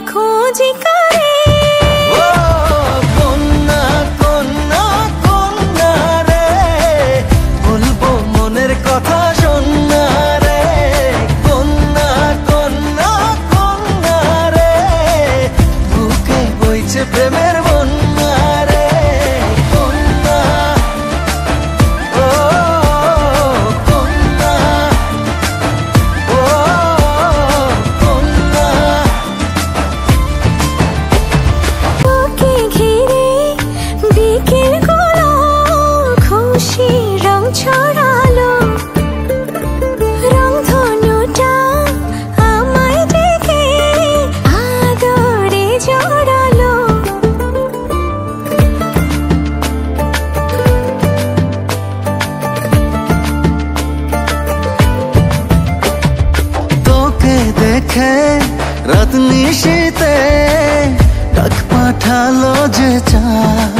খোঁজি করে। কন্যা কন্যা কন্যা রে, বলবো মনের কথা শোনা রে। কন্যা কন্যা কন্যা রে, বুকে বইছে প্রেমের বন্যা রে। কন্যা ও কন্যা ও কন্যা। ওকে ঘিরে বিকেল গুলো খুশি রং ছড়ালো, রংধনুটা আমায় ডেকে আদরে জড়ালো। তোকে দেখে রাত নিশীতে ডাক পাঠালো যে চাঁদ।